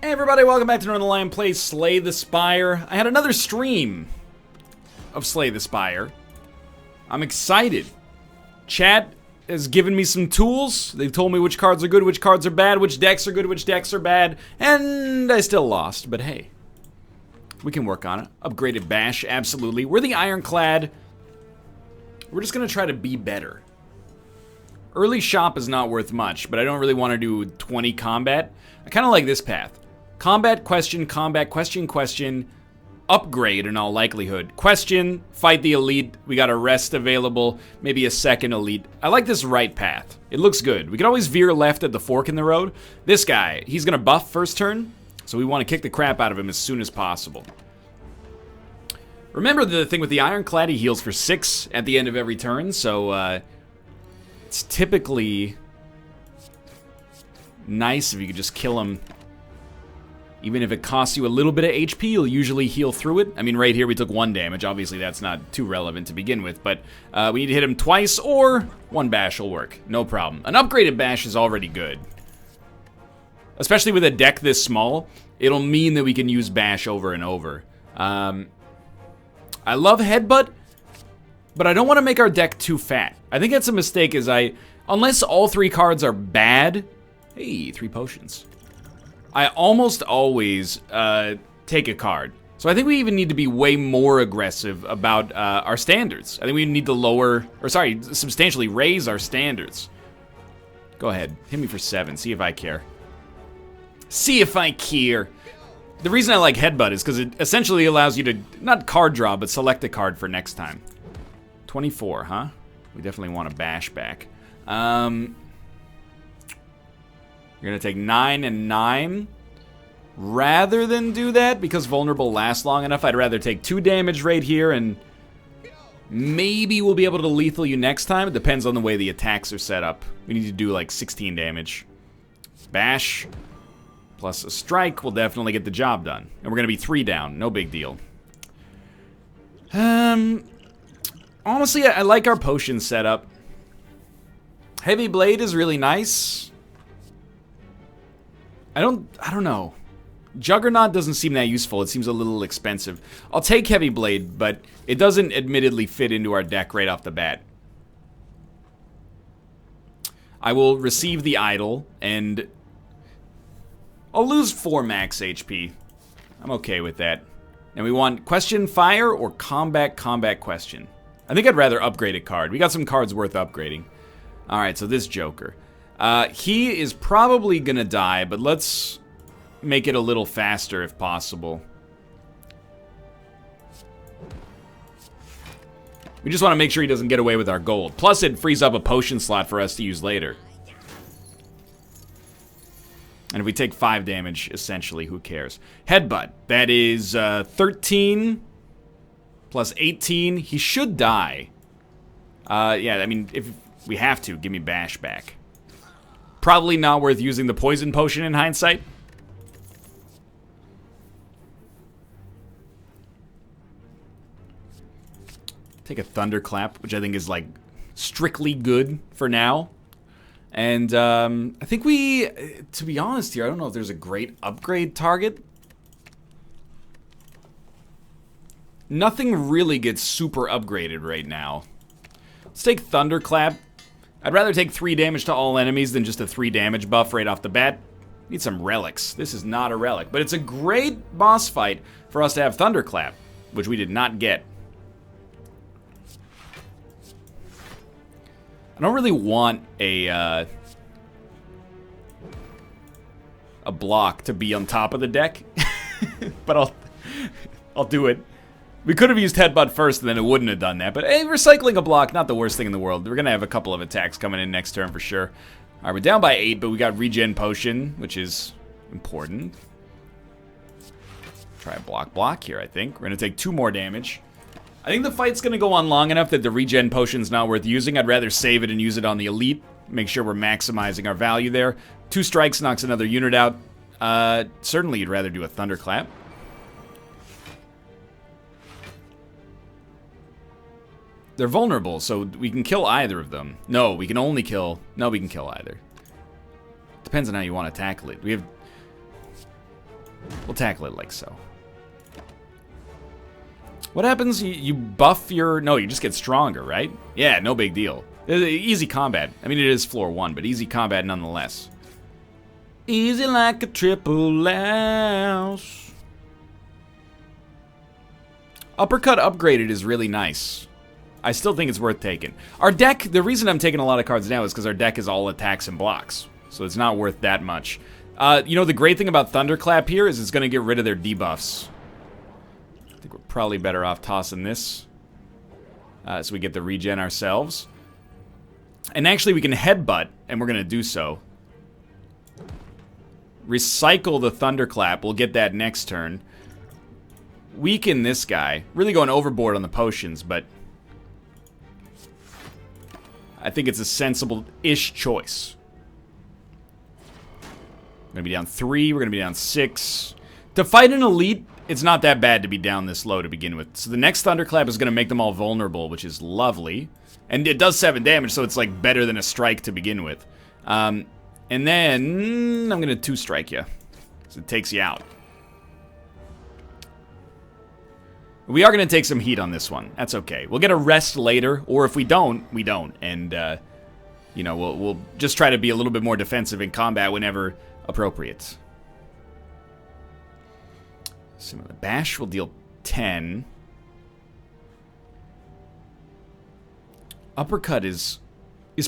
Hey everybody, welcome back to Northernlion plays Slay the Spire. I had another stream of Slay the Spire. I'm excited. Chat has given me some tools. They've told me which cards are good, which cards are bad, which decks are good, which decks are bad, and I still lost, but hey. We can work on it. Upgraded Bash, absolutely. We're the Ironclad. We're just gonna try to be better. Early shop is not worth much, but I don't really want to do 20 combat. I kind of like this path. Combat, question, upgrade in all likelihood. Question, fight the elite, we got a rest available, maybe a second elite. I like this right path. It looks good. We can always veer left at the fork in the road. This guy, he's gonna buff first turn, so we want to kick the crap out of him as soon as possible. Remember the thing with the Ironclad, he heals for 6 at the end of every turn, so it's typically nice if you could just kill him. Even if it costs you a little bit of HP, you'll usually heal through it. I mean, right here we took 1 damage. Obviously, that's not too relevant to begin with, but we need to hit him twice, or 1 bash will work. No problem. An upgraded bash is already good. Especially with a deck this small, it'll mean that we can use bash over and over. I love headbutt, but I don't want to make our deck too fat. I think that's a mistake, unless all 3 cards are bad, hey, 3 potions. I almost always take a card. So I think we even need to be way more aggressive about our standards. I think we need to substantially raise our standards. Go ahead, hit me for 7, see if I care. See if I care. The reason I like headbutt is because it essentially allows you to, not card draw, but select a card for next time. 24, huh? We definitely want a bash back. You're gonna take 9 and 9. Rather than do that, because vulnerable lasts long enough, I'd rather take 2 damage right here, and maybe we'll be able to lethal you next time. It depends on the way the attacks are set up. We need to do like 16 damage. Bash plus a strike will definitely get the job done. And we're gonna be 3 down, no big deal. Honestly, I like our potion setup. Heavy Blade is really nice. I don't know. Juggernaut doesn't seem that useful. It seems a little expensive. I'll take Heavy Blade, but it doesn't admittedly fit into our deck right off the bat. I will receive the idol, and I'll lose 4 max HP. I'm okay with that. And we want question fire or combat question. I think I'd rather upgrade a card. We got some cards worth upgrading. Alright, so this Joker. He is probably gonna die, but let's make it a little faster if possible. We just want to make sure he doesn't get away with our gold. Plus, it frees up a potion slot for us to use later. And if we take 5 damage, essentially, who cares? Headbutt. That is 13 plus 18. He should die. Yeah, I mean, if we have to, give me bash back. Probably not worth using the poison potion in hindsight. Take a thunderclap, which I think is like strictly good for now. And I think to be honest here, I don't know if there's a great upgrade target. Nothing really gets super upgraded right now. Let's take thunderclap. I'd rather take 3 damage to all enemies than just a 3 damage buff right off the bat. Need some relics. This is not a relic, but it's a great boss fight for us to have thunderclap, which we did not get. I don't really want a block to be on top of the deck, but I'll do it. We could have used headbutt first and then it wouldn't have done that, but hey, recycling a block, not the worst thing in the world. We're gonna have a couple of attacks coming in next turn for sure. Alright, we're down by 8, but we got regen potion, which is important. Try a block here, I think. We're gonna take 2 more damage. I think the fight's gonna go on long enough that the regen potion's not worth using. I'd rather save it and use it on the elite. Make sure we're maximizing our value there. 2 strikes knocks another unit out. Certainly you'd rather do a thunderclap. They're vulnerable, so we can kill either of them. No, we can only kill... No, we can kill either. Depends on how you want to tackle it. We have We'll tackle it like so. What happens? You buff your... No, you just get stronger, right? Yeah, no big deal. Easy combat. I mean, it is floor 1, but easy combat nonetheless. Easy like a triple louse. Uppercut upgraded is really nice. I still think it's worth taking. Our deck, the reason I'm taking a lot of cards now is because our deck is all attacks and blocks. So it's not worth that much. You know, the great thing about Thunderclap here is it's going to get rid of their debuffs. I think we're probably better off tossing this. So we get the regen ourselves. And actually we can headbutt, and we're going to do so. Recycle the Thunderclap. We'll get that next turn. Weaken this guy. Really going overboard on the potions, but I think it's a sensible-ish choice. We're going to be down 3. We're going to be down 6. To fight an elite, it's not that bad to be down this low to begin with. So the next Thunderclap is going to make them all vulnerable, which is lovely. And it does 7 damage, so it's like better than a strike to begin with. And then I'm going to 2-strike you. So it takes you out. We are going to take some heat on this one. That's okay. We'll get a rest later, or if we don't, we don't. And, you know, we'll just try to be a little bit more defensive in combat whenever appropriate. So the bash will deal 10. Uppercut is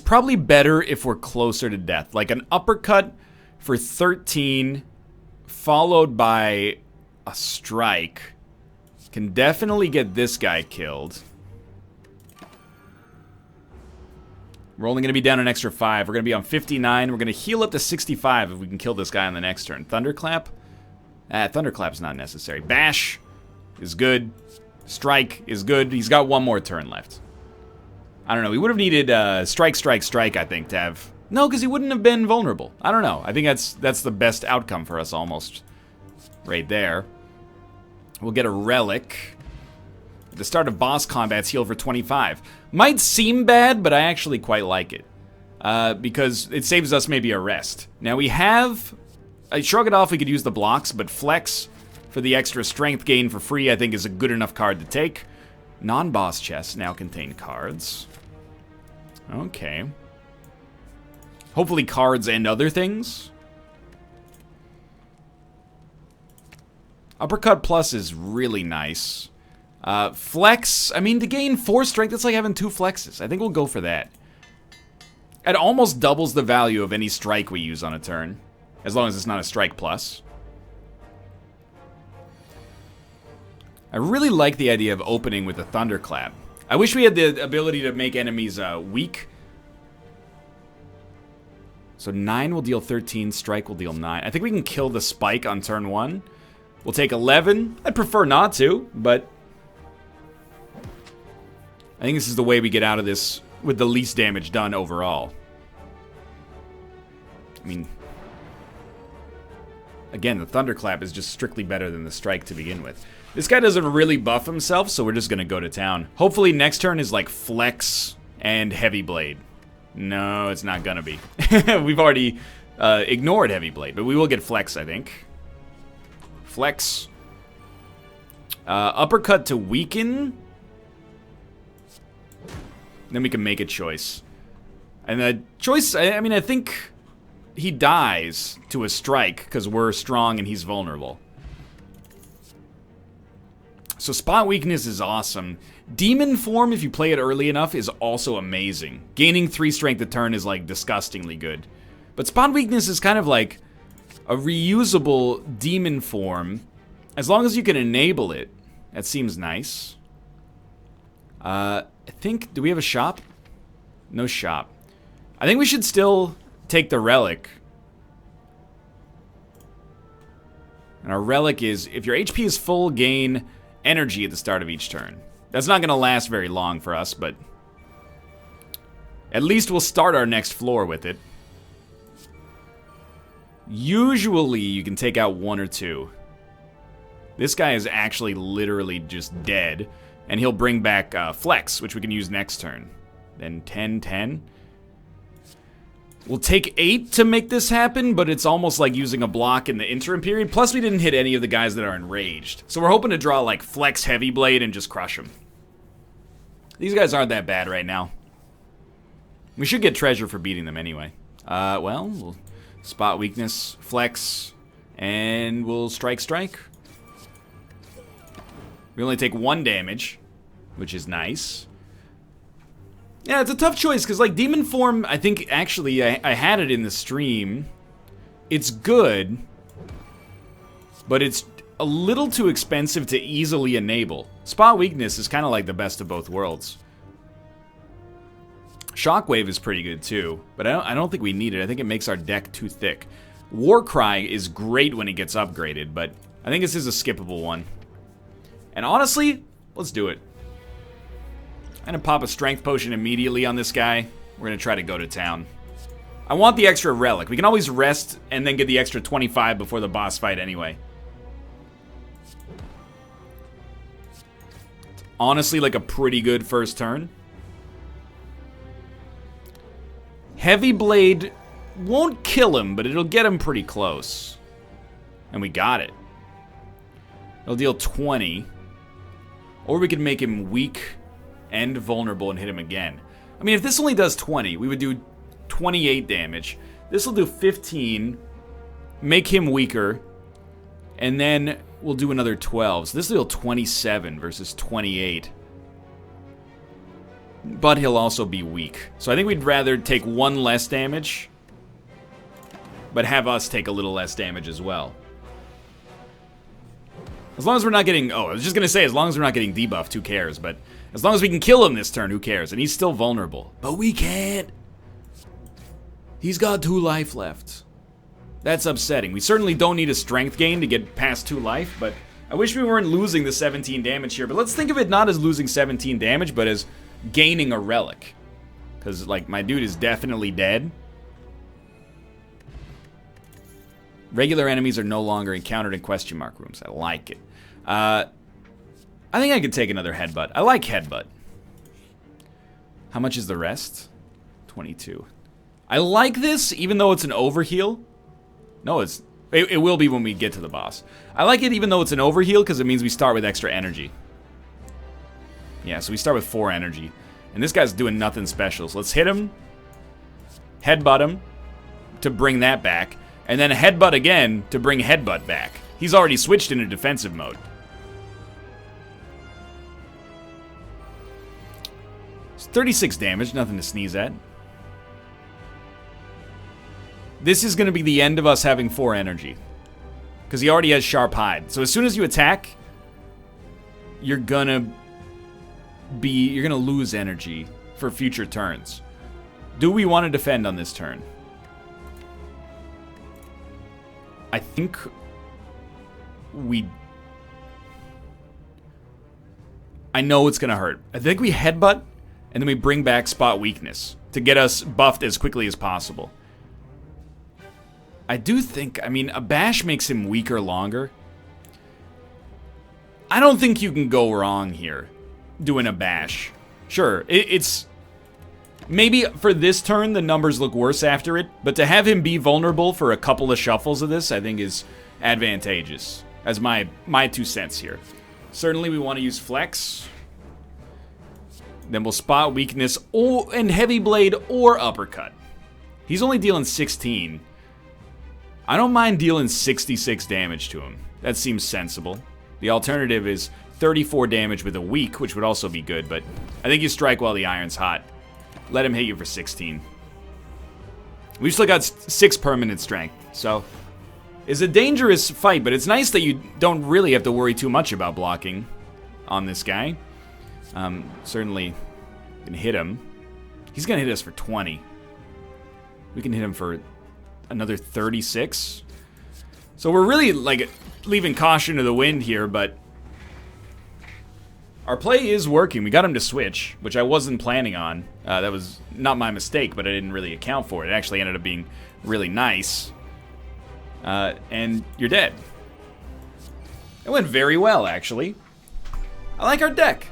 probably better if we're closer to death. Like an uppercut for 13, followed by a strike, can definitely get this guy killed. We're only going to be down an extra 5. We're going to be on 59. We're going to heal up to 65 if we can kill this guy on the next turn. Thunderclap? Thunderclap's not necessary. Bash is good. Strike is good. He's got 1 more turn left. I don't know. We would have needed strike, strike, strike, I think, to have... No, because he wouldn't have been vulnerable. I don't know. I think that's the best outcome for us almost. Right there. We'll get a relic. At the start of boss combats, heal for 25. Might seem bad, but I actually quite like it. Because it saves us maybe a rest. Now we have... Shrug it off, we could use the blocks, but flex for the extra strength gain for free, I think, is a good enough card to take. Non-boss chests now contain cards. Okay. Hopefully cards and other things. Uppercut Plus is really nice. Flex, I mean, to gain 4 strength, it's like having 2 flexes. I think we'll go for that. It almost doubles the value of any strike we use on a turn. As long as it's not a strike plus. I really like the idea of opening with a Thunderclap. I wish we had the ability to make enemies weak. So 9 will deal 13, strike will deal 9. I think we can kill the spike on turn 1. We'll take 11. I'd prefer not to, but I think this is the way we get out of this with the least damage done overall. I mean, again, the Thunderclap is just strictly better than the strike to begin with. This guy doesn't really buff himself, so we're just going to go to town. Hopefully next turn is like Flex and Heavy Blade. No, it's not going to be. We've already ignored Heavy Blade, but we will get Flex, I think. Flex. Uppercut to weaken. Then we can make a choice. And the choice, I mean, I think he dies to a strike because we're strong and he's vulnerable. So spot weakness is awesome. Demon form, if you play it early enough, is also amazing. Gaining 3 strength a turn is like disgustingly good. But spot weakness is kind of like a reusable demon form. As long as you can enable it, that seems nice. I think, do we have a shop? No shop. I think we should still take the relic. And our relic is, if your HP is full, gain energy at the start of each turn. That's not going to last very long for us, but at least we'll start our next floor with it. Usually you can take out 1 or 2. This guy is actually literally just dead, and he'll bring back Flex, which we can use next turn. Then 10, 10. We'll take 8 to make this happen, but it's almost like using a block in the interim period. Plus, we didn't hit any of the guys that are enraged. So we're hoping to draw, like, Flex Heavy Blade and just crush them. These guys aren't that bad right now. We should get treasure for beating them anyway. Well, we'll spot weakness, flex, and we'll strike. We only take 1 damage, which is nice. Yeah, it's a tough choice, because, like, Demon Form, I think, actually, I had it in the stream. It's good, but it's a little too expensive to easily enable. Spot Weakness is kind of like the best of both worlds. Shockwave is pretty good, too, but I don't think we need it. I think it makes our deck too thick. Warcry is great when it gets upgraded, but I think this is a skippable one. And honestly, let's do it. I'm gonna pop a strength potion immediately on this guy. We're gonna try to go to town. I want the extra relic. We can always rest and then get the extra 25 before the boss fight anyway. Honestly, like a pretty good first turn. Heavy Blade won't kill him, but it'll get him pretty close. And we got it. It'll deal 20. Or we could make him weak and vulnerable and hit him again. I mean, if this only does 20, we would do 28 damage. This will do 15, make him weaker, and then we'll do another 12. So this will deal 27 versus 28. But he'll also be weak. So I think we'd rather take 1 less damage, but have us take a little less damage as well. As long as we're not getting... Oh, I was just going to say, as long as we're not getting debuffed, who cares? But as long as we can kill him this turn, who cares? And he's still vulnerable. But we can't. He's got 2 life left. That's upsetting. We certainly don't need a strength gain to get past 2 life, but I wish we weren't losing the 17 damage here. But let's think of it not as losing 17 damage, but as gaining a relic. Because, like, my dude is definitely dead. Regular enemies are no longer encountered in question mark rooms. I like it. I think I could take another headbutt. I like headbutt. How much is the rest? 22. I like this, even though it's an overheal. No, it will be when we get to the boss. I like it even though it's an overheal, because it means we start with extra energy. Yeah, so we start with 4 energy. And this guy's doing nothing special. So let's hit him. Headbutt him to bring that back. And then headbutt again to bring headbutt back. He's already switched into defensive mode. It's 36 damage, nothing to sneeze at. This is going to be the end of us having 4 energy. Because he already has Sharp Hide. So as soon as you attack, you're gonna lose energy for future turns. Do we want to defend on this turn? I think I know it's gonna hurt. I think we headbutt and then we bring back Spot Weakness to get us buffed as quickly as possible. I do think, I mean, a bash makes him weaker longer. I don't think you can go wrong here doing a bash. Sure, it's... Maybe for this turn, the numbers look worse after it, but to have him be vulnerable for a couple of shuffles of this, I think is advantageous. As my 2 cents here. Certainly we want to use Flex. Then we'll Spot Weakness and Heavy Blade or Uppercut. He's only dealing 16. I don't mind dealing 66 damage to him. That seems sensible. The alternative is 34 damage with a weak, which would also be good, but I think you strike while the iron's hot. Let him hit you for 16. We've still got 6 permanent strength, so it's a dangerous fight, but it's nice that you don't really have to worry too much about blocking on this guy. Certainly can hit him. He's gonna hit us for 20. We can hit him for another 36. So we're really like leaving caution to the wind here, but our play is working. We got him to switch, which I wasn't planning on. That was not my mistake, but I didn't really account for it. It actually ended up being really nice. And you're dead. It went very well, actually. I like our deck.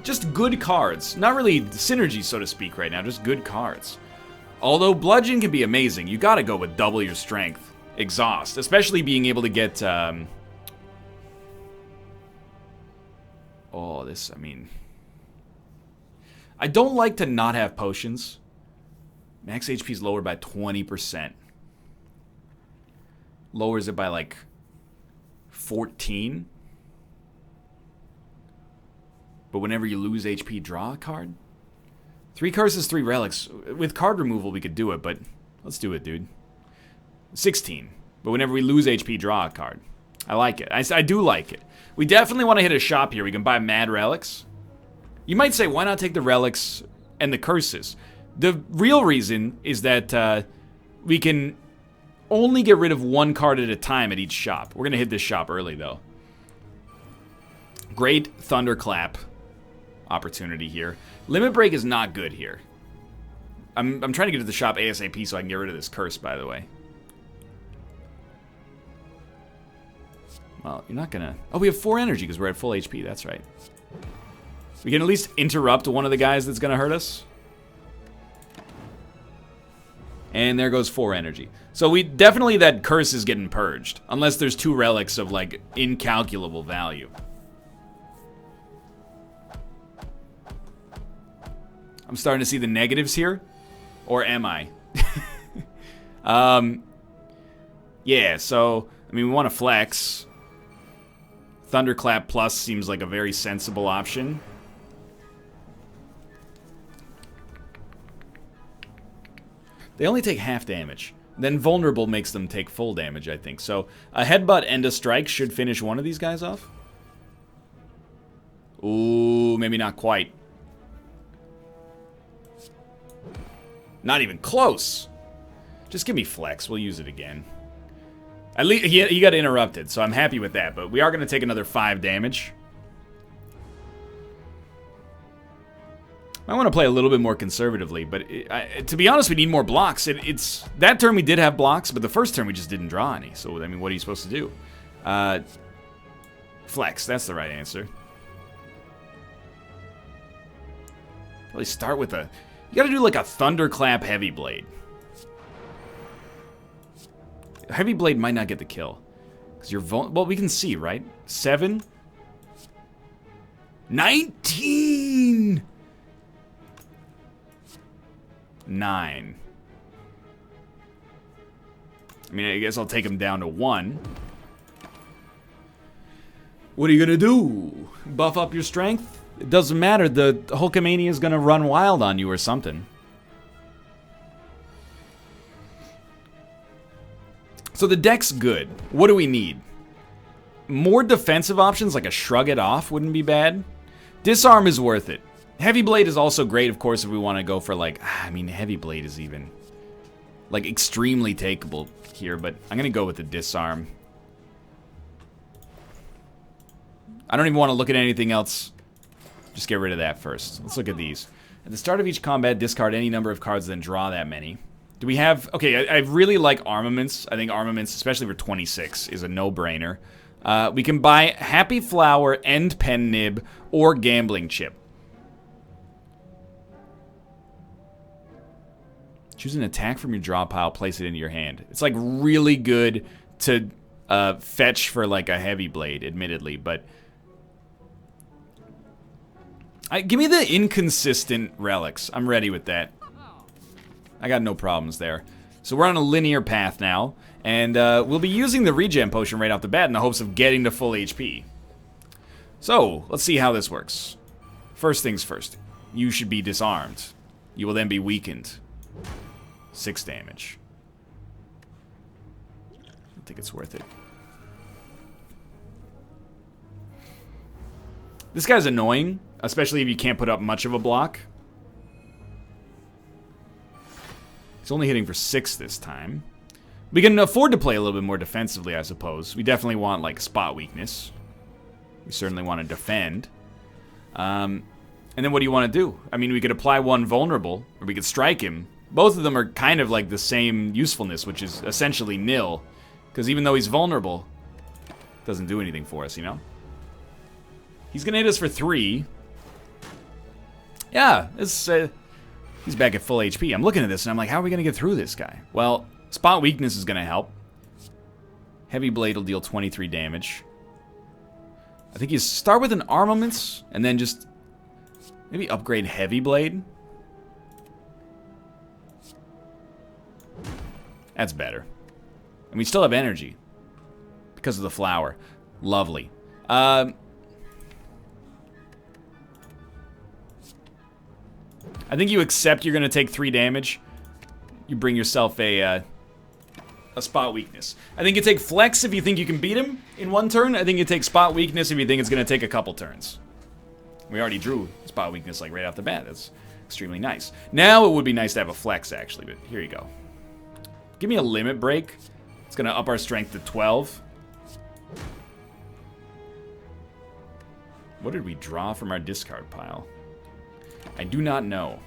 Just good cards. Not really synergy, so to speak, right now. Just good cards. Although bludgeon can be amazing, you gotta go with double your strength. Exhaust, especially being able to get, oh, this, I mean... I don't like to not have potions. Max HP is lowered by 20%. Lowers it by, like, 14. But whenever you lose HP, draw a card? 3 curses, 3 relics. With card removal, we could do it, but let's do it, dude. 16. But whenever we lose HP, draw a card. I like it. I do like it. We definitely want to hit a shop here. We can buy mad relics. You might say, why not take the relics and the curses? The real reason is that we can only get rid of 1 card at a time at each shop. We're going to hit this shop early, though. Great Thunderclap opportunity here. Limit Break is not good here. I'm trying to get to the shop ASAP so I can get rid of this curse, by the way. Well, you're not gonna... Oh, we have 4 energy because we're at full HP. That's right. We can at least interrupt one of the guys that's gonna hurt us. And there goes 4 energy. So we definitely, that curse is getting purged. Unless there's 2 relics of, like, incalculable value. I'm starting to see the negatives here. Or am I? Yeah, so, I mean, we want to flex. Thunderclap Plus seems like a very sensible option. They only take half damage. Then Vulnerable makes them take full damage, I think. So, a Headbutt and a Strike should finish one of these guys off. Ooh, maybe not quite. Not even close. Just give me Flex. We'll use it again. At least he got interrupted, so I'm happy with that. But we are going to take another 5 damage. I want to play a little bit more conservatively, but to be honest, we need more blocks. It's that turn we did have blocks, but the first turn we just didn't draw any. So I mean, what are you supposed to do? Flex. That's the right answer. Probably start with a. You got to do like a Thunderclap Heavy Blade. Heavy Blade might not get the kill. Because you're well, we can see, right? 7. 19! 9. I mean, I guess I'll take him down to 1. What are you gonna do? Buff up your strength? It doesn't matter. The Hulkamania is gonna run wild on you or something. So the deck's good. What do we need? More defensive options, like a Shrug It Off, wouldn't be bad. Disarm is worth it. Heavy Blade is also great, of course, if we want to go for, like... I mean, Heavy Blade is even, like, extremely takeable here, but I'm going to go with the Disarm. I don't even want to look at anything else. Just get rid of that first. Let's look at these. At the start of each combat, discard any number of cards, then draw that many. Do we have... Okay, I really like Armaments. I think Armaments, especially for 26, is a no-brainer. We can buy Happy Flower, End Pen Nib, or Gambling Chip. Choose an attack from your draw pile, place it into your hand. It's like really good to fetch for like a Heavy Blade, admittedly, but... give me the inconsistent relics. I'm ready with that. I got no problems there. So we're on a linear path now, and we'll be using the regen potion right off the bat in the hopes of getting to full HP. So, let's see how this works. First things first. You should be disarmed. You will then be weakened. 6 damage. I think it's worth it. This guy's annoying, especially if you can't put up much of a block. He's only hitting for 6 this time. We can afford to play a little bit more defensively, I suppose. We definitely want, like, spot weakness. We certainly want to defend. And then what do you want to do? I mean, we could apply 1 vulnerable, or we could strike him. Both of them are kind of like the same usefulness, which is essentially nil. Because even though he's vulnerable, it doesn't do anything for us, you know? He's going to hit us for 3. Yeah, it's... He's back at full HP. I'm looking at this and I'm like, how are we going to get through this guy? Well, spot weakness is going to help. Heavy blade will deal 23 damage. I think you start with an armaments and then just maybe upgrade heavy blade. That's better. And we still have energy because of the flower. Lovely. I think you accept you're going to take 3 damage. You bring yourself a spot weakness. I think you take flex if you think you can beat him in 1 turn. I think you take spot weakness if you think it's going to take a couple turns. We already drew spot weakness like right off the bat. That's extremely nice. Now it would be nice to have a flex actually, but here you go. Give me a limit break. It's going to up our strength to 12. What did we draw from our discard pile? I do not know.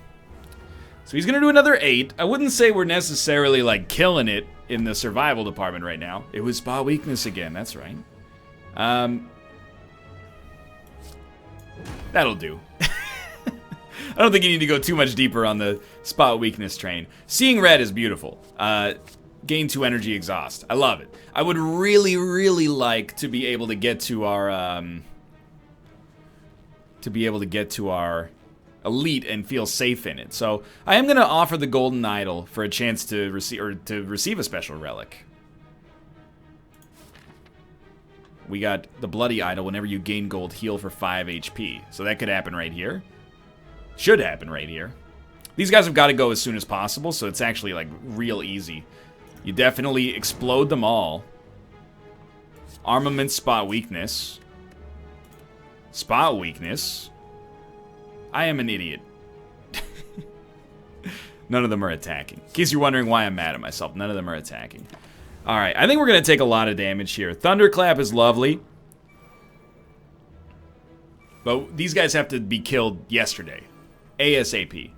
So he's going to do another 8. I wouldn't say we're necessarily like killing it in the survival department right now. It was spot weakness again. That's right. That'll do. I don't think you need to go too much deeper on the spot weakness train. Seeing red is beautiful. Gain 2 energy exhaust. I love it. I would really, really like to be able to get to our elite and feel safe in it. So I am going to offer the golden idol for a chance to receive a special relic. We got the bloody idol. Whenever you gain gold, heal for 5 HP. So that could happen right here. Should happen right here. These guys have got to go as soon as possible, so it's actually like real easy. You definitely explode them all. Armament, spot weakness. Spot weakness. I am an idiot. None of them are attacking. In case you're wondering why I'm mad at myself, none of them are attacking. Alright, I think we're going to take a lot of damage here. Thunderclap is lovely. But these guys have to be killed yesterday. ASAP.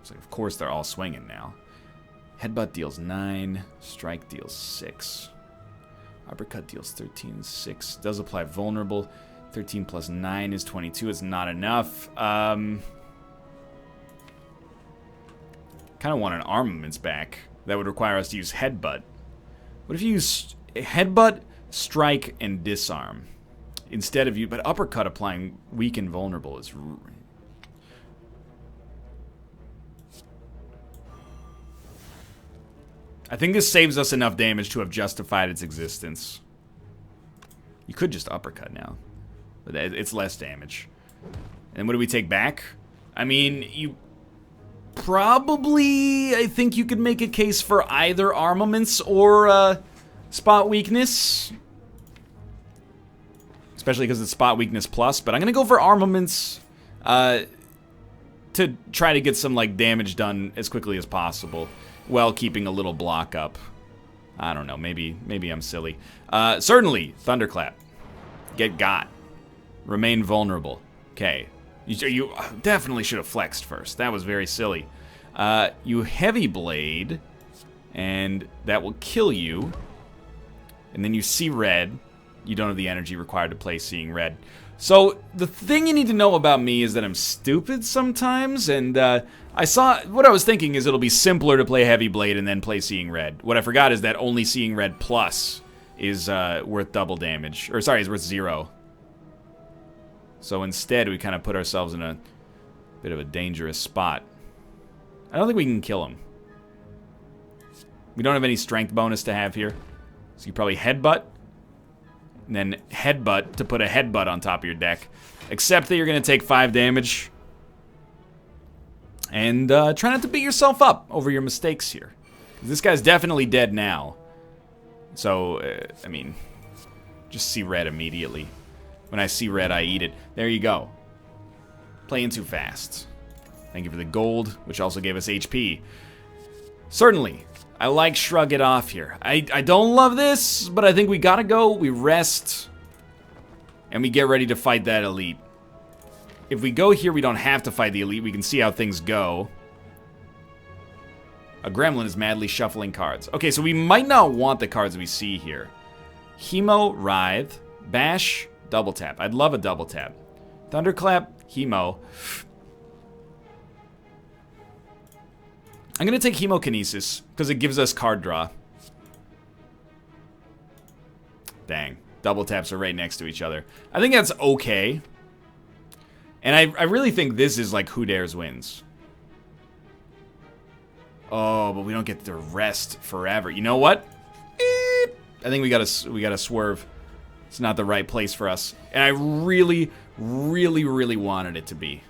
So of course they're all swinging now. Headbutt deals 9. Strike deals 6. Uppercut deals 13, 6. Does apply vulnerable. 13 plus 9 is 22. It's not enough. Kind of want an armaments back. That would require us to use headbutt. What if you use headbutt, strike, and disarm? Instead of you... But uppercut applying weak and vulnerable is... I think this saves us enough damage to have justified its existence. You could just uppercut now. But it's less damage. And what do we take back? I mean, you... Probably, I think you could make a case for either armaments or spot weakness. Especially because it's spot weakness plus. But I'm going to go for armaments to try to get some like damage done as quickly as possible. While keeping a little block up. I don't know, maybe I'm silly. Certainly, Thunderclap. Get got. Remain vulnerable. Okay. You definitely should have flexed first. That was very silly. You Heavy Blade, and that will kill you. And then you see red. You don't have the energy required to play Seeing Red. So, the thing you need to know about me is that I'm stupid sometimes, and what I was thinking is it'll be simpler to play Heavy Blade and then play Seeing Red. What I forgot is that only Seeing Red plus is worth double damage. Or, sorry, is worth 0. So instead, we kind of put ourselves in a bit of a dangerous spot. I don't think we can kill him. We don't have any strength bonus to have here. So you probably headbutt. And then headbutt to put a headbutt on top of your deck. Except that you're going to take 5 damage. And try not to beat yourself up over your mistakes here. This guy's definitely dead now. So, I mean, just see red immediately. When I see red, I eat it. There you go. Playing too fast. Thank you for the gold, which also gave us HP. Certainly, I like Shrug It Off here. I don't love this, but I think we gotta go. We rest, and we get ready to fight that elite. If we go here, we don't have to fight the elite. We can see how things go. A gremlin is madly shuffling cards. Okay, so we might not want the cards we see here. Hemo, Writhe, Bash, double tap. I'd love a double tap. Thunderclap, Hemo. I'm going to take Hemokinesis, because it gives us card draw. Dang. Double taps are right next to each other. I think that's okay. And I really think this is like who dares wins. Oh, but we don't get to rest forever. You know what? I think we gotta swerve. It's not the right place for us. And I really, really, really wanted it to be.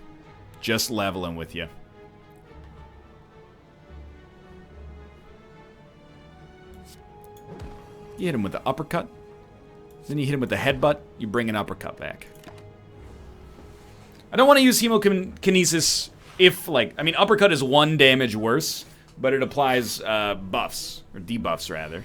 Just leveling with you. You hit him with the uppercut. Then you hit him with the headbutt. You bring an uppercut back. I don't want to use Hemokinesis if, like... I mean, uppercut is 1 damage worse, but it applies buffs. Or debuffs, rather.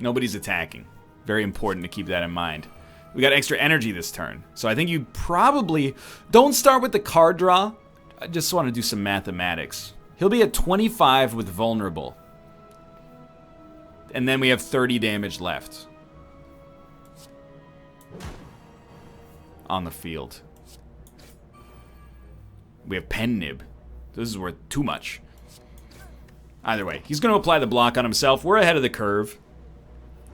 Nobody's attacking. Very important to keep that in mind. We got extra energy this turn. So I think you probably... Don't start with the card draw. I just want to do some mathematics. He'll be at 25 with vulnerable. And then we have 30 damage left. On the field. We have Pen Nib. This is worth too much. Either way, he's going to apply the block on himself. We're ahead of the curve.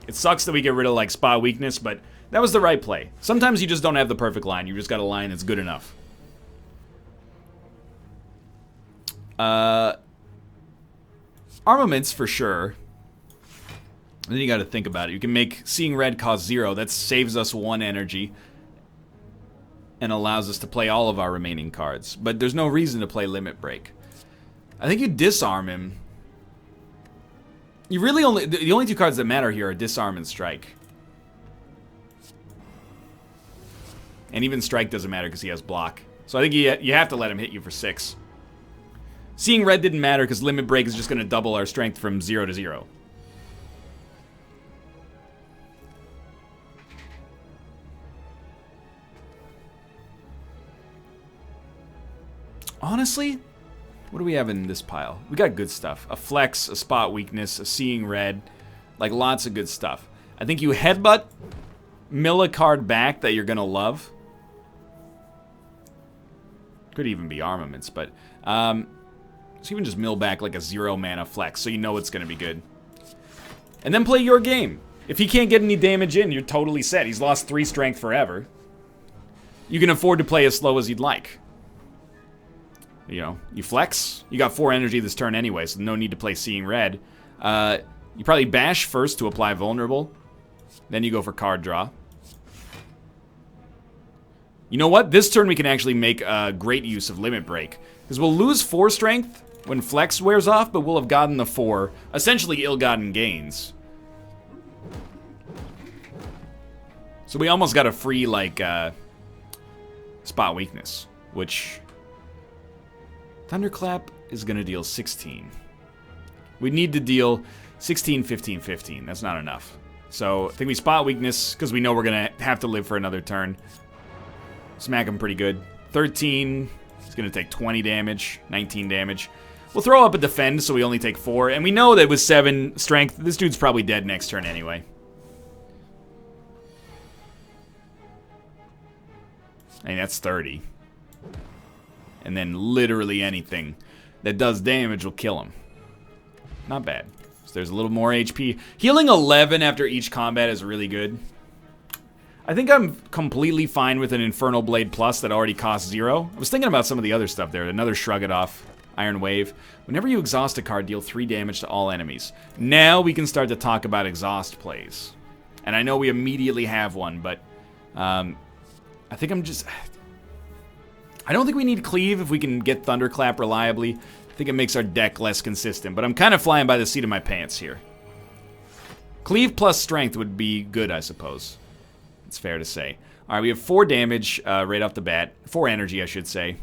It sucks that we get rid of, like, spot weakness, but that was the right play. Sometimes you just don't have the perfect line. You just got a line that's good enough. Armaments, for sure. And then you got to think about it. You can make Seeing Red cost 0. That saves us 1 energy. And allows us to play all of our remaining cards. But there's no reason to play Limit Break. I think you disarm him. You really only... The only 2 cards that matter here are Disarm and Strike. And even Strike doesn't matter because he has block. So I think you have to let him hit you for 6. Seeing Red didn't matter because Limit Break is just going to double our strength from 0 to 0. Honestly, what do we have in this pile? We got good stuff. A Flex, a Spot Weakness, a Seeing Red. Like, lots of good stuff. I think you headbutt, mill a card back that you're going to love. Could even be Armaments, but... so even just mill back like a 0 mana Flex, so you know it's going to be good. And then play your game. If he can't get any damage in, you're totally set. He's lost 3 strength forever. You can afford to play as slow as you'd like. You know, you flex. You got 4 energy this turn anyway, so no need to play Seeing Red. You probably bash first to apply Vulnerable. Then you go for card draw. You know what? This turn we can actually make great use of Limit Break. Because we'll lose 4 strength when Flex wears off, but we'll have gotten the 4, essentially ill-gotten gains. So we almost got a free, like, Spot Weakness, which... Thunderclap is going to deal 16. We need to deal 16, 15, 15. That's not enough. So I think we Spot Weakness because we know we're going to have to live for another turn. Smack him pretty good. 13. It's going to take 20 damage. 19 damage. We'll throw up a Defend so we only take 4. And we know that with 7 strength, this dude's probably dead next turn anyway. I mean, that's 30. And then literally anything that does damage will kill him. Not bad. So there's a little more HP. Healing 11 after each combat is really good. I think I'm completely fine with an Infernal Blade Plus that already costs 0. I was thinking about some of the other stuff there. Another Shrug It Off. Iron Wave. Whenever you exhaust a card, deal 3 damage to all enemies. Now we can start to talk about exhaust plays. And I know we immediately have one, but I think I'm just... I don't think we need Cleave if we can get Thunderclap reliably. I think it makes our deck less consistent, but I'm kind of flying by the seat of my pants here. Cleave plus Strength would be good, I suppose. It's fair to say. All right, we have 4 damage right off the bat. 4 energy, I should say.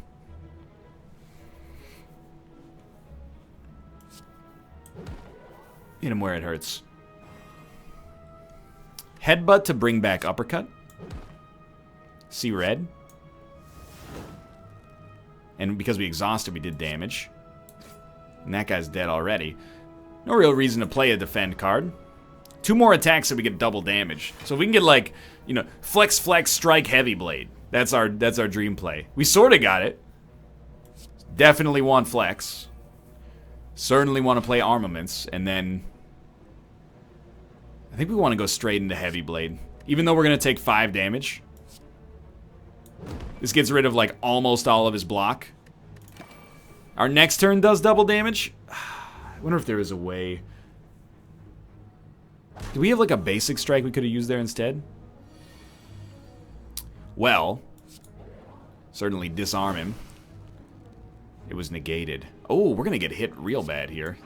Hit him where it hurts. Headbutt to bring back Uppercut. See red. And because we exhausted, we did damage. And that guy's dead already. No real reason to play a Defend card. 2 more attacks so we get double damage. So if we can get like, you know, flex, strike, heavy blade. That's our dream play. We sort of got it. Definitely want flex. Certainly want to play armaments, and then I think we want to go straight into heavy blade, even though we're gonna take 5 damage. This gets rid of like almost all of his block. Our next turn does double damage. I wonder if there is a way. Do we have like a basic strike we could have used there instead? Well, certainly disarm him. It was negated. Oh, we're gonna get hit real bad here.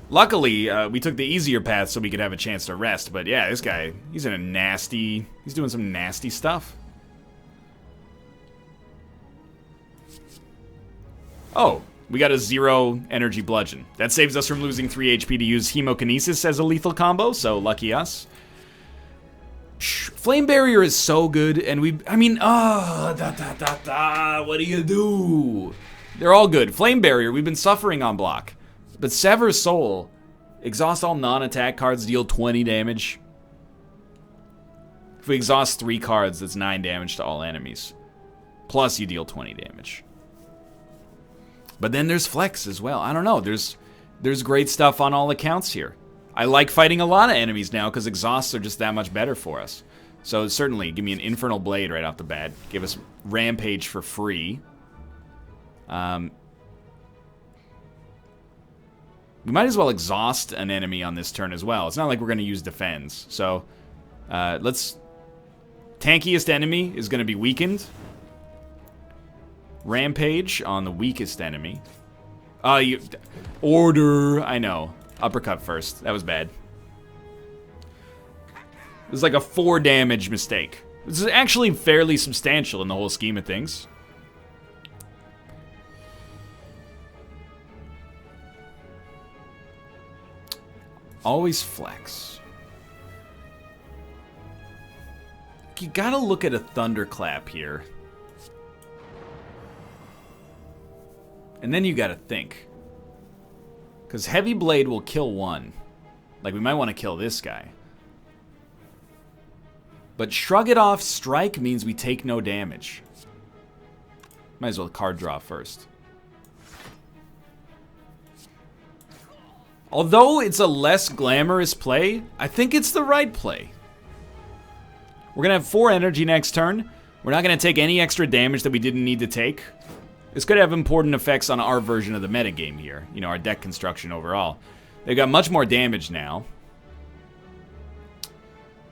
Luckily, we took the easier path so we could have a chance to rest. But yeah, this guy, he's in a nasty... He's doing some nasty stuff. Oh, we got a 0 energy bludgeon. That saves us from losing 3 HP to use Hemokinesis as a lethal combo, so lucky us. Flame Barrier is so good, and what do you do? They're all good. Flame Barrier, we've been suffering on block. But Sever Soul, exhaust all non-attack cards, deal 20 damage. If we exhaust 3 cards, that's 9 damage to all enemies. Plus you deal 20 damage. But then there's Flex as well. I don't know, there's great stuff on all accounts here. I like fighting a lot of enemies now because exhausts are just that much better for us. So certainly, give me an Infernal Blade right off the bat. Give us Rampage for free. We might as well exhaust an enemy on this turn as well. It's not like we're going to use defense. So, let's... Tankiest enemy is going to be weakened. Rampage on the weakest enemy. Order. I know. Uppercut first. That was bad. It was like a 4 damage mistake. This is actually fairly substantial in the whole scheme of things. Always flex. You gotta look at a Thunderclap here. And then you gotta think. Because Heavy Blade will kill 1. Like, we might want to kill this guy. But Shrug It Off Strike means we take no damage. Might as well card draw first. Although it's a less glamorous play, I think it's the right play. We're going to have 4 energy next turn. We're not going to take any extra damage that we didn't need to take. This could have important effects on our version of the metagame here. You know, our deck construction overall. They've got much more damage now.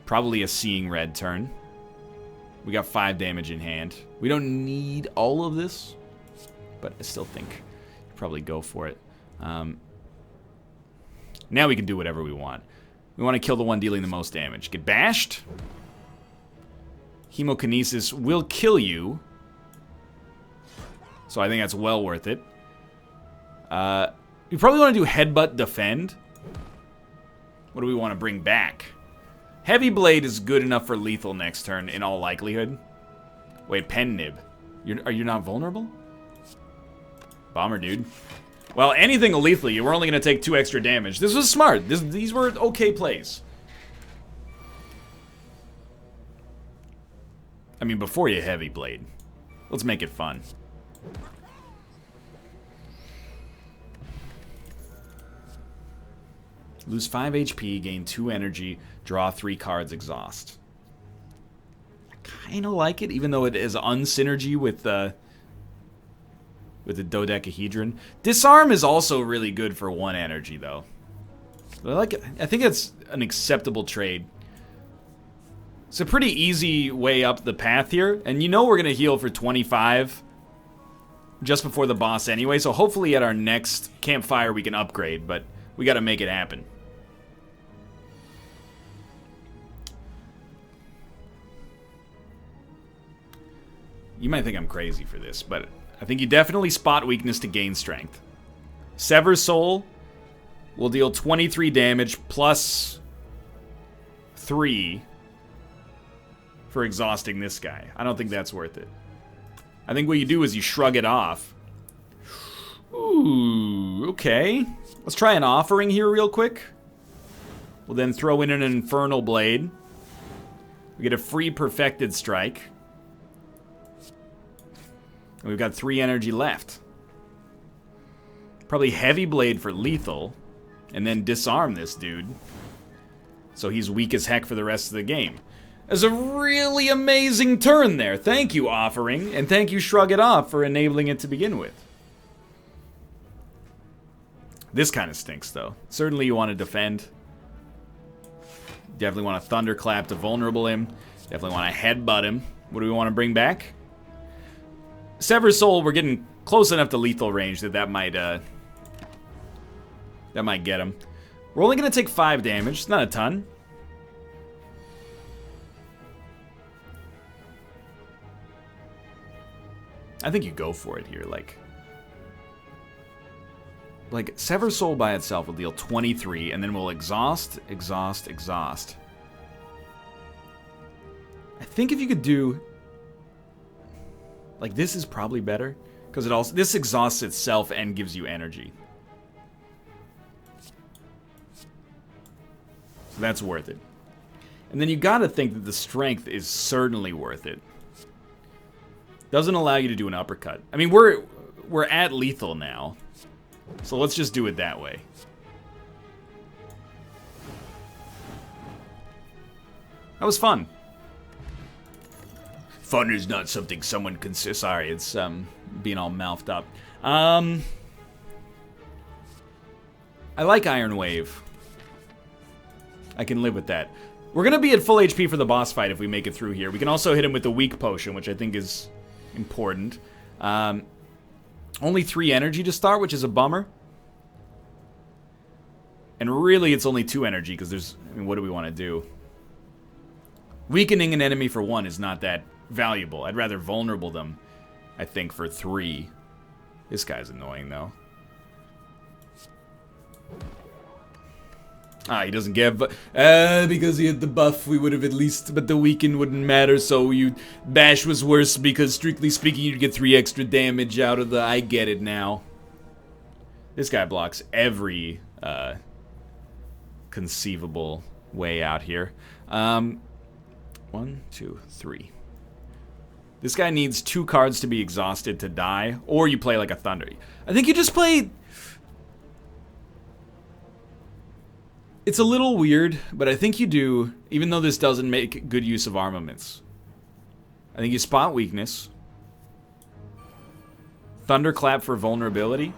Probably a Seeing Red turn. We got 5 damage in hand. We don't need all of this, but I still think you probably go for it. Now we can do whatever we want. We want to kill the one dealing the most damage. Get bashed. Hemokinesis will kill you. So I think that's well worth it. We probably want to do Headbutt Defend. What do we want to bring back? Heavy Blade is good enough for lethal next turn, in all likelihood. Wait, Pen Nib. Are you not vulnerable? Bomber, dude. Well, anything will lethal you. We're only going to take 2 extra damage. This was smart. These were okay plays. I mean, before you Heavy Blade. Let's make it fun. Lose 5 HP, gain 2 energy, draw 3 cards, exhaust. I kind of like it, even though it is unsynergy with the dodecahedron. Disarm is also really good for 1 energy, though. But I like it. I think it's an acceptable trade. It's a pretty easy way up the path here, and you know we're gonna heal for 25 just before the boss anyway. So hopefully at our next campfire we can upgrade, but we got to make it happen. You might think I'm crazy for this, but I think you definitely spot weakness to gain strength. Sever Soul will deal 23 damage plus 3 for exhausting this guy. I don't think that's worth it. I think what you do is you shrug it off. Ooh, okay. Let's try an offering here real quick. We'll then throw in an Infernal Blade. We get a free Perfected Strike. And we've got 3 energy left. Probably Heavy Blade for lethal. And then disarm this dude. So he's weak as heck for the rest of the game. There's a really amazing turn there. Thank you, Offering. And thank you, Shrug It Off, for enabling it to begin with. This kind of stinks, though. Certainly you want to defend. Definitely want to Thunderclap to vulnerable him. Definitely want to headbutt him. What do we want to bring back? Sever Soul, we're getting close enough to lethal range that might get him. We're only going to take 5 damage. It's not a ton. I think you go for it here, like Sever Soul by itself will deal 23, and then we'll exhaust. I think if you could do, like, this is probably better, because it also, this exhausts itself and gives you energy. So that's worth it. And then you gotta think that the strength is certainly worth it. Doesn't allow you to do an uppercut. I mean, we're at lethal now. So let's just do it that way. That was fun. Fun is not something someone can say. Sorry, it's being all mouthed up. I like Iron Wave. I can live with that. We're gonna be at full HP for the boss fight if we make it through here. We can also hit him with the weak potion, which I think is important. Only 3 energy to start, which is a bummer. And really, it's only 2 energy, because there's... I mean, what do we want to do? Weakening an enemy for 1 is not that valuable. I'd rather vulnerable them, I think, for 3. This guy's annoying, though. Ah, he doesn't get... because he had the buff, we would have at least... But the weaken wouldn't matter, so you... Bash was worse, because strictly speaking, you'd get 3 extra damage out of the... I get it now. This guy blocks every... conceivable way out here. 1, 2, 3. This guy needs 2 cards to be exhausted to die, or you play like a Thunder. I think you just play... It's a little weird, but I think you do, even though this doesn't make good use of armaments. I think you spot weakness. Thunderclap for vulnerability.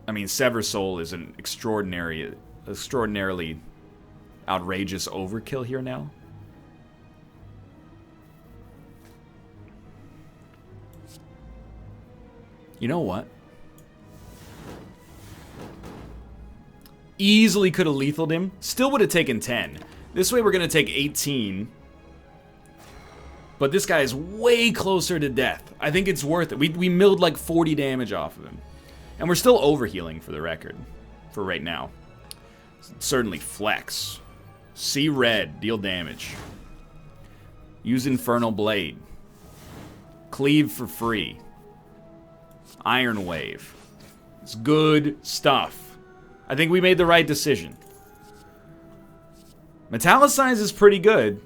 I mean, Sever Soul is an extraordinarily outrageous overkill here now. You know what? Easily could have lethaled him. Still would have taken 10. This way we're going to take 18. But this guy is way closer to death. I think it's worth it. We milled like 40 damage off of him. And we're still overhealing for the record. For right now. Certainly flex. See red. Deal damage. Use Infernal Blade. Cleave for free. Iron Wave. It's good stuff. I think we made the right decision. Metallicize is pretty good.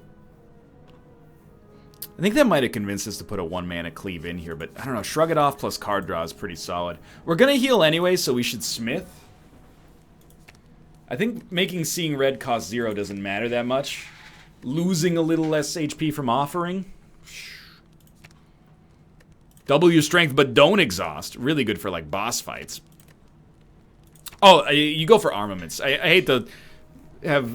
I think that might have convinced us to put a 1-mana cleave in here, but I don't know. Shrug It Off plus card draw is pretty solid. We're going to heal anyway, so we should smith. I think making Seeing Red cost 0 doesn't matter that much. Losing a little less HP from offering. Double your strength, but don't exhaust. Really good for, like, boss fights. Oh, you go for armaments. I hate to have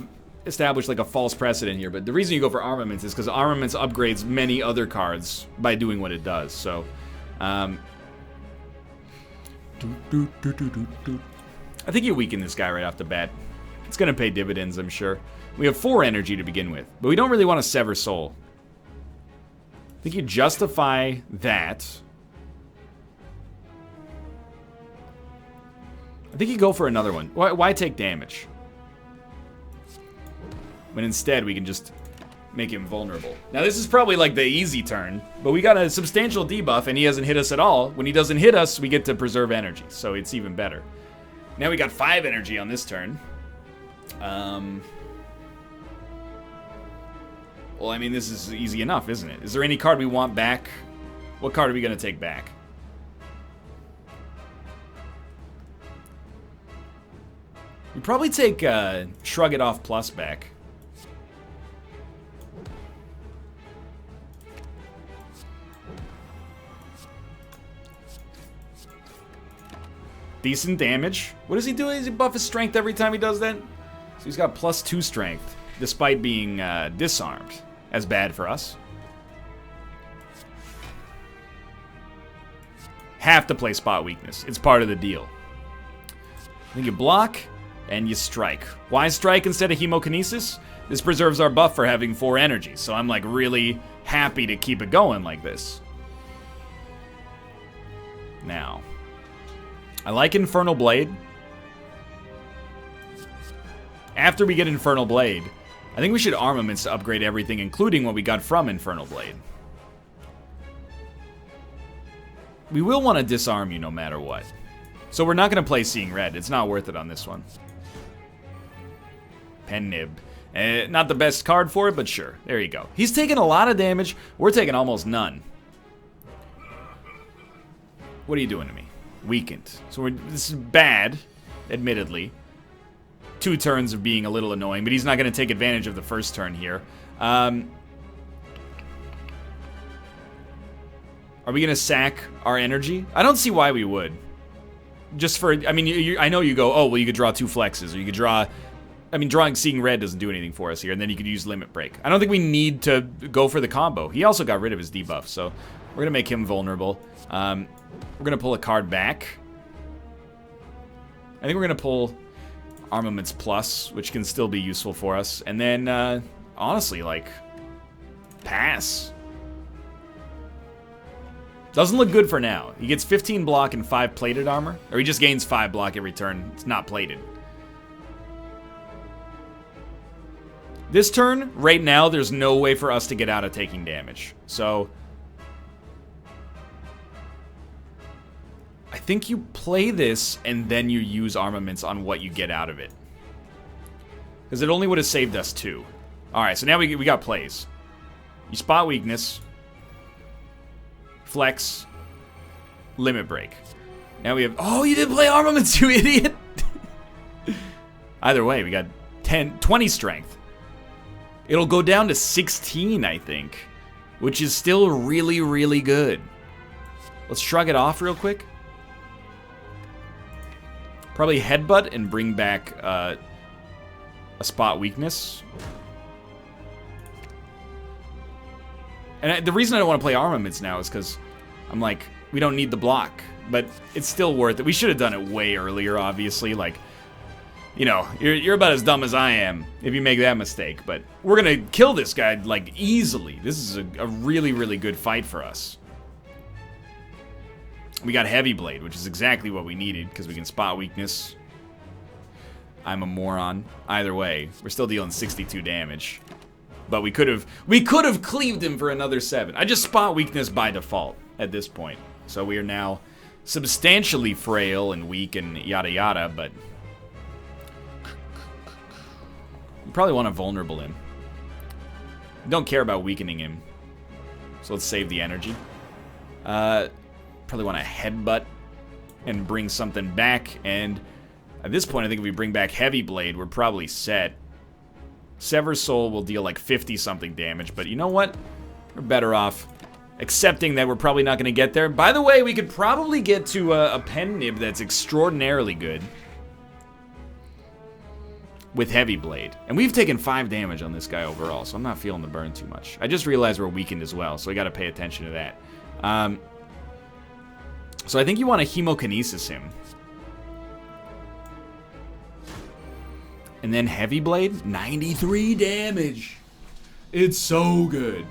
established like a false precedent here, but the reason you go for armaments is because armaments upgrades many other cards by doing what it does. So, I think you weaken this guy right off the bat. It's gonna pay dividends, I'm sure. We have 4 energy to begin with, but we don't really want to Sever Soul. I think you justify that. I think you go for another one. Why take damage? When instead we can just make him vulnerable. Now this is probably like the easy turn, but we got a substantial debuff and he hasn't hit us at all. When he doesn't hit us, we get to preserve energy, so it's even better. Now we got 5 energy on this turn. Well, I mean, this is easy enough, isn't it? Is there any card we want back? What card are we going to take back? We probably take Shrug It Off Plus back. Decent damage. What does he do? Does he buff his strength every time he does that? So he's got +2 strength, despite being disarmed. That's bad for us. Have to play Spot Weakness. It's part of the deal. Then you block, and you strike. Why strike instead of Hemokinesis? This preserves our buff for having 4 energy, so I'm like really happy to keep it going like this. Now, I like Infernal Blade. After we get Infernal Blade, I think we should Armaments to upgrade everything, including what we got from Infernal Blade. We will want to disarm you no matter what. So we're not going to play Seeing Red. It's not worth it on this one. Pen Nib. Not the best card for it, but sure. There you go. He's taking a lot of damage. We're taking almost none. What are you doing to me? Weakened. So this is bad, admittedly. 2 turns of being a little annoying, but he's not going to take advantage of the first turn here. Are we going to sack our energy? I don't see why we would. Just for, I mean, I know you go, oh, well, you could draw 2 flexes, or you could draw, I mean, drawing Seeing Red doesn't do anything for us here, and then you could use Limit Break. I don't think we need to go for the combo. He also got rid of his debuff, so we're going to make him vulnerable. We're going to pull a card back. I think we're going to pull Armaments Plus, which can still be useful for us. And then, honestly, like, pass. Doesn't look good for now. He gets 15 block and 5 plated armor. Or he just gains 5 block every turn. It's not plated. This turn, right now, there's no way for us to get out of taking damage. So I think you play this and then you use Armaments on what you get out of it. Because it only would have saved us 2. Alright, so now we got plays. You Spot Weakness. Flex. Limit Break. Now we have... Oh, you didn't play Armaments, you idiot! Either way, we got 20 strength. It'll go down to 16, I think. Which is still really, really good. Let's Shrug It Off real quick. Probably Headbutt and bring back a Spot Weakness. And the reason I don't want to play Armaments now is because I'm like, we don't need the block. But it's still worth it. We should have done it way earlier, obviously. Like, you know, you're about as dumb as I am if you make that mistake. But we're going to kill this guy, like, easily. This is a really, really good fight for us. We got Heavy Blade, which is exactly what we needed, because we can Spot Weakness. I'm a moron. Either way, we're still dealing 62 damage. But we could have cleaved him for another 7. I just Spot Weakness by default at this point. So we are now substantially frail and weak and yada yada, but we probably want to vulnerable him. Don't care about weakening him. So let's save the energy. Probably want to Headbutt and bring something back. And at this point, I think if we bring back Heavy Blade, we're probably set. Sever Soul will deal like 50-something damage, but you know what? We're better off accepting that we're probably not going to get there. By the way, we could probably get to a Pen Nib that's extraordinarily good with Heavy Blade. And we've taken 5 damage on this guy overall, so I'm not feeling the burn too much. I just realized we're weakened as well, so we got to pay attention to that. So I think you want to Hemokinesis him. And then Heavy Blade, 93 damage. It's so good.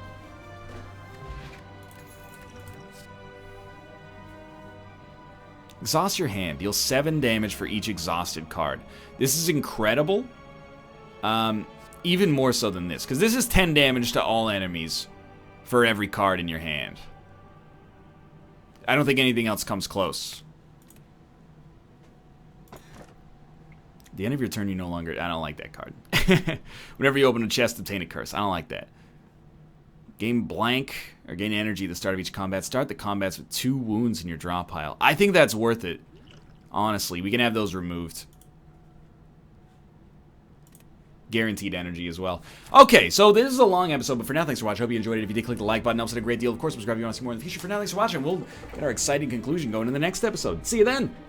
Exhaust your hand. Deal 7 damage for each exhausted card. This is incredible. even more so than this, because this is 10 damage to all enemies for every card in your hand. I don't think anything else comes close. At the end of your turn, you no longer... I don't like that card. Whenever you open a chest, obtain a curse. I don't like that. Gain blank, or gain energy at the start of each combat. Start the combats with 2 wounds in your draw pile. I think that's worth it. Honestly, we can have those removed. Guaranteed energy as well. Okay, so this is a long episode, but for now, thanks for watching. Hope you enjoyed it. If you did, click the like button. Helps it a great deal. Of course, subscribe if you want to see more in the future. For now, thanks for watching. We'll get our exciting conclusion going in the next episode. See you then!